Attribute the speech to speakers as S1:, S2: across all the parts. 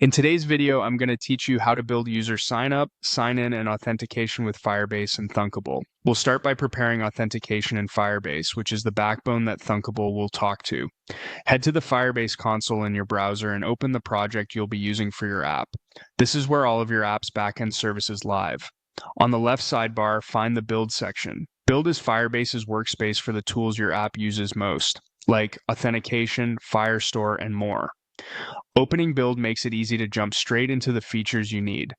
S1: In today's video, I'm going to teach you how to build user sign-up, sign-in, and authentication with Firebase and Thunkable. We'll start by preparing authentication in Firebase, which is the backbone that Thunkable will talk to. Head to the Firebase console in your browser and open the project you'll be using for your app. This is where all of your app's backend services live. On the left sidebar, find the Build section. Build is Firebase's workspace for the tools your app uses most, like authentication, Firestore, and more. Opening Build makes it easy to jump straight into the features you need.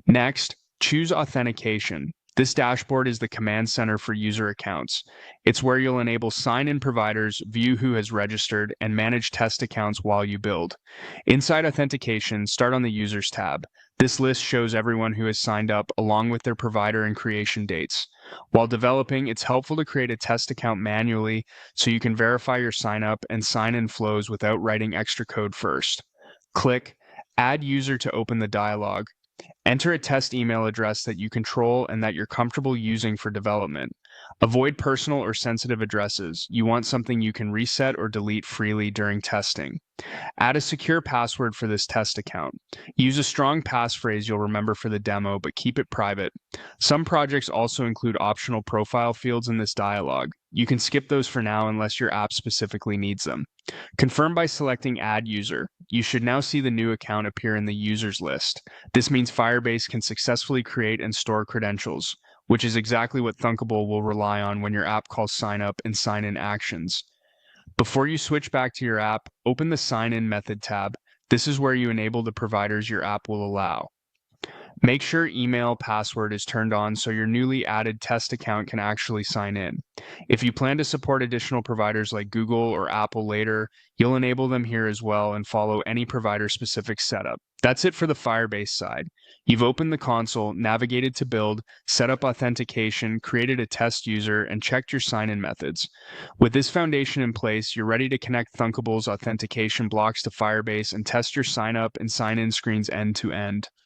S1: Next, choose Authentication. This dashboard is the command center for user accounts. It's where you'll enable sign-in providers, view who has registered, and manage test accounts while you build. Inside Authentication, start on the Users tab. This list shows everyone who has signed up along with their provider and creation dates. While developing, it's helpful to create a test account manually so you can verify your sign-up and sign-in flows without writing extra code first. Click Add User to open the dialog. Enter a test email address that you control and that you're comfortable using for development. Avoid personal or sensitive addresses. You want something you can reset or delete freely during testing. Add a secure password for this test account. Use a strong passphrase you'll remember for the demo, but keep it private. Some projects also include optional profile fields in this dialog. You can skip those for now unless your app specifically needs them. Confirm by selecting Add User. You should now see the new account appear in the Users list. This means Firebase can successfully create and store credentials, which is exactly what Thunkable will rely on when your app calls sign up and sign in actions. Before you switch back to your app, open the Sign In Method tab. This is where you enable the providers your app will allow. Make sure email password is turned on so your newly added test account can actually sign in. If you plan to support additional providers like Google or Apple later, you'll enable them here as well and follow any provider-specific setup. That's it for the Firebase side. You've opened the console, navigated to build, set up authentication, created a test user, and checked your sign-in methods. With this foundation in place, you're ready to connect Thunkable's authentication blocks to Firebase and test your sign-up and sign-in screens end to end.